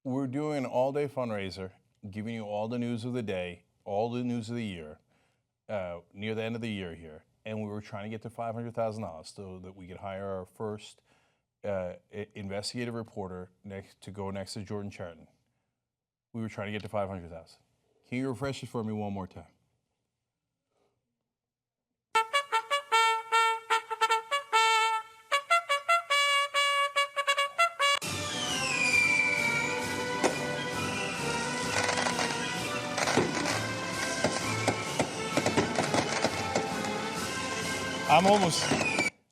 we're doing an all-day fundraiser, giving you all the news of the day, all the news of the year, near the end of the year here. And we were trying to get to $500,000 so that we could hire our first investigative reporter to go next to Jordan Chariton. We were trying to get to 500,000. Can you refresh it for me one more time?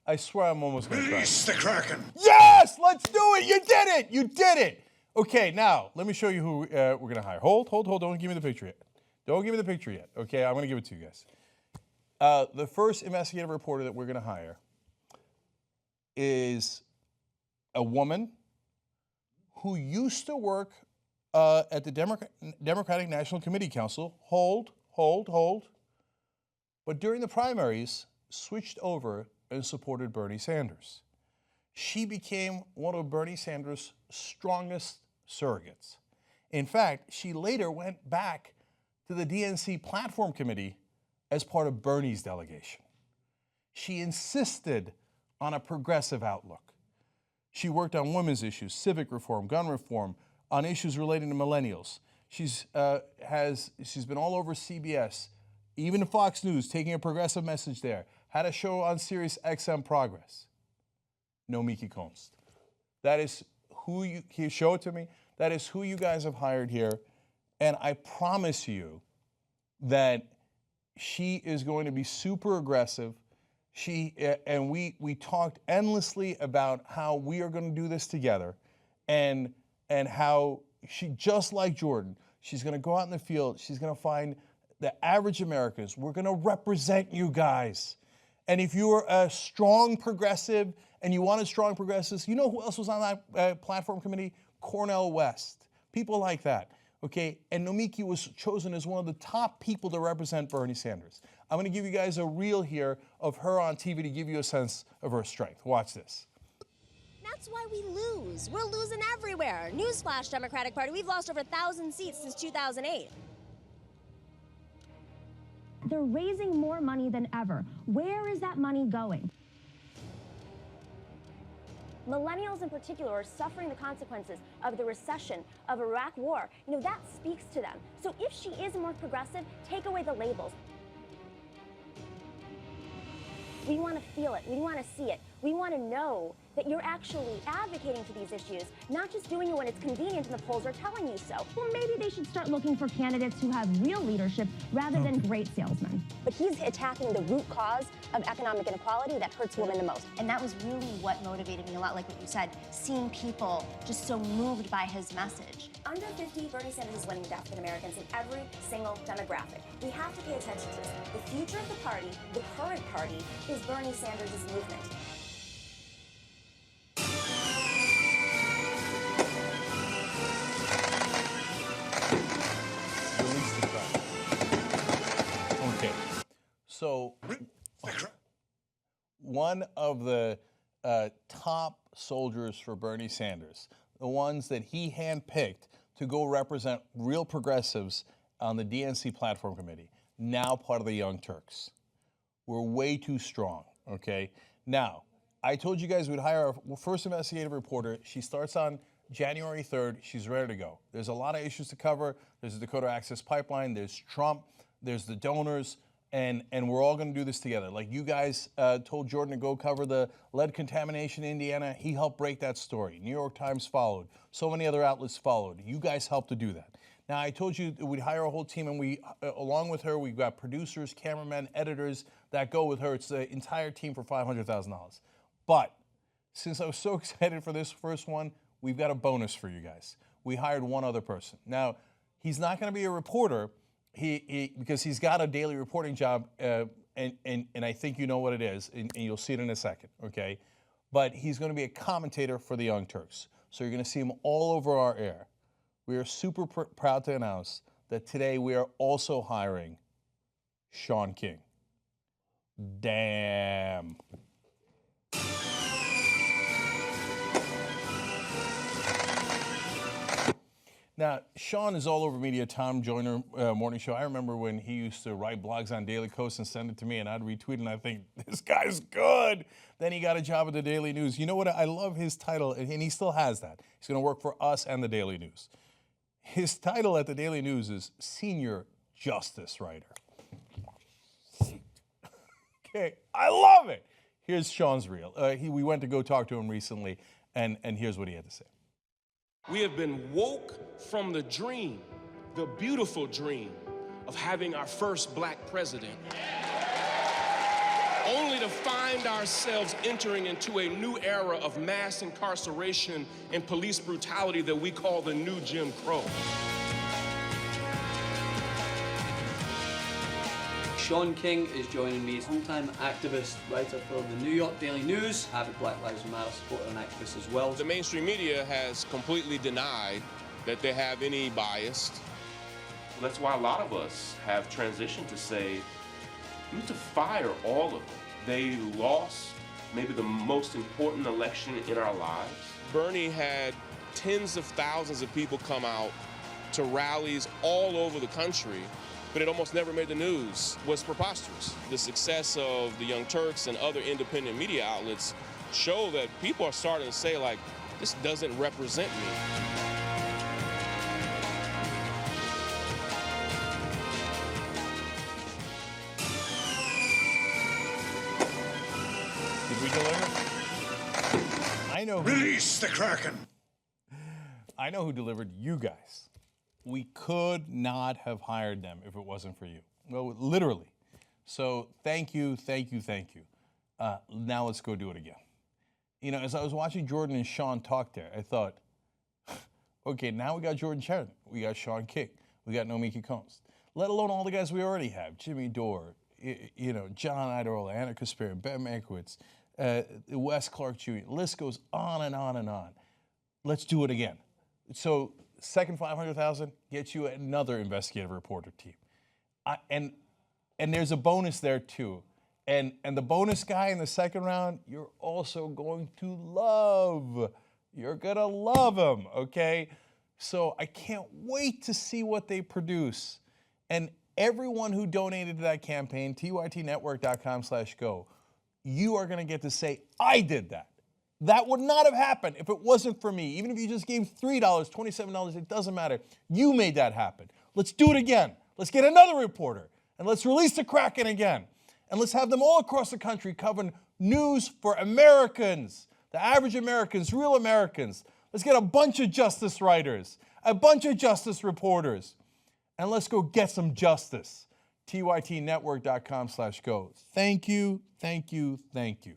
I swear I'm almost going to cry. Release the Kraken. Yes, let's do it. You did it. You did it. Okay, now let me show you who we're going to hire. Hold. Don't give me the picture yet. Don't give me the picture yet. Okay, I'm going to give it to you guys. The first investigative reporter that we're going to hire is a woman who used to work at the Democratic National Committee Council. Hold. But during the primaries, switched over and supported Bernie Sanders. She became one of Bernie Sanders' strongest surrogates. In fact, she later went back to the DNC Platform Committee as part of Bernie's delegation. She insisted on a progressive outlook. She worked on women's issues, civic reform, gun reform, on issues relating to millennials. She's been all over CBS, even Fox News, taking a progressive message there. Had a show on Sirius XM Progress. Nomiki Konst. That is who you show it to me. That is who you guys have hired here. And I promise you that she is going to be super aggressive. And we talked endlessly about how we are going to do this together and how she, just like Jordan, she's going to go out in the field. She's going to find the average Americans. We're going to represent you guys. And if you're a strong progressive and you wanted strong progressives, you know who else was on that platform committee? Cornel West, people like that, okay? And Nomiki was chosen as one of the top people to represent Bernie Sanders. I'm gonna give you guys a reel here of her on TV to give you a sense of her strength. Watch this. That's why we lose. We're losing everywhere. Newsflash, Democratic Party, we've lost over 1,000 seats since 2008. They're raising more money than ever. Where is that money going? Millennials in particular are suffering the consequences of the recession, of Iraq war. You know, that speaks to them. So if she is more progressive, take away the labels. We want to feel it. We want to see it. We want to know that you're actually advocating for these issues, not just doing it when it's convenient and the polls are telling you so. Well, maybe they should start looking for candidates who have real leadership rather than great salesmen. But he's attacking the root cause of economic inequality that hurts women the most. And that was really what motivated me a lot, like what you said, seeing people just so moved by his message. Under 50, Bernie Sanders is winning with African Americans in every single demographic. We have to pay attention to this. The future of the party, the current party, is Bernie Sanders' movement. Okay, so one of the top soldiers for Bernie Sanders, the ones that he handpicked to go represent real progressives on the DNC Platform Committee, now part of the Young Turks. We're way too strong, okay? Now, I told you guys we'd hire our first investigative reporter. She starts on January 3rd. She's ready to go. There's a lot of issues to cover. There's the Dakota Access Pipeline. There's Trump. There's the donors. And we're all going to do this together. Like you guys told Jordan to go cover the lead contamination in Indiana. He helped break that story. New York Times followed. So many other outlets followed. You guys helped to do that. Now, I told you we'd hire a whole team, and we, along with her, we've got producers, cameramen, editors that go with her. It's the entire team for $500,000. But since I was so excited for this first one, we've got a bonus for you guys. We hired one other person. Now, he's not going to be a reporter because he's got a daily reporting job, and I think you know what it is, and you'll see it in a second, okay? But he's going to be a commentator for the Young Turks. So you're going to see him all over our air. We are super proud to announce that today we are also hiring Shaun King. Damn. Now, Shaun is all over media, Tom Joyner morning show. I remember when he used to write blogs on Daily Kos and send it to me, and I'd retweet it, and I think, this guy's good. Then he got a job at the Daily News. You know what? I love his title, and he still has that. He's going to work for us and the Daily News. His title at the Daily News is Senior Justice Writer. Okay, I love it. Here's Shaun's reel. We went to go talk to him recently, and here's what he had to say. We have been woke from the dream, the beautiful dream of having our first black president, only to find ourselves entering into a new era of mass incarceration and police brutality that we call the new Jim Crow. Shaun King is joining me. He's a long-time activist, writer for the New York Daily News, avid Black Lives Matter supporter and activist as well. The mainstream media has completely denied that they have any bias. That's why a lot of us have transitioned to say, we need to fire all of them. They lost maybe the most important election in our lives. Bernie had tens of thousands of people come out to rallies all over the country, but it almost never made the news. Was preposterous. The success of the Young Turks and other independent media outlets show that people are starting to say, like, this doesn't represent me. Did we deliver? I know. Release the Kraken. I know who delivered you guys. We could not have hired them if it wasn't for you. Well, literally. So thank you, thank you, thank you. Now let's go do it again. You know, as I was watching Jordan and Shaun talk there, I thought, okay, now we got Jordan Sheridan, we got Shaun King, we got Nomiki Konst, let alone all the guys we already have, Jimmy Dore, you know, John Idarola, Anna Kasparian, Ben Mankiewicz, Wes Clark Jr. The list goes on and on and on. Let's do it again. So second 500,000 gets you another investigative reporter team, and there's a bonus there too. And the bonus guy in the second round, you're also going to love. You're gonna love him, okay? So I can't wait to see what they produce. And everyone who donated to that campaign, tytnetwork.com/go, you are gonna get to say, I did that. That would not have happened if it wasn't for me. Even if you just gave $3, $27, it doesn't matter. You made that happen. Let's do it again. Let's get another reporter, and let's release the Kraken again. And let's have them all across the country covering news for Americans, the average Americans, real Americans. Let's get a bunch of justice writers, a bunch of justice reporters, and let's go get some justice. tytnetwork.com/go. Thank you, thank you, thank you.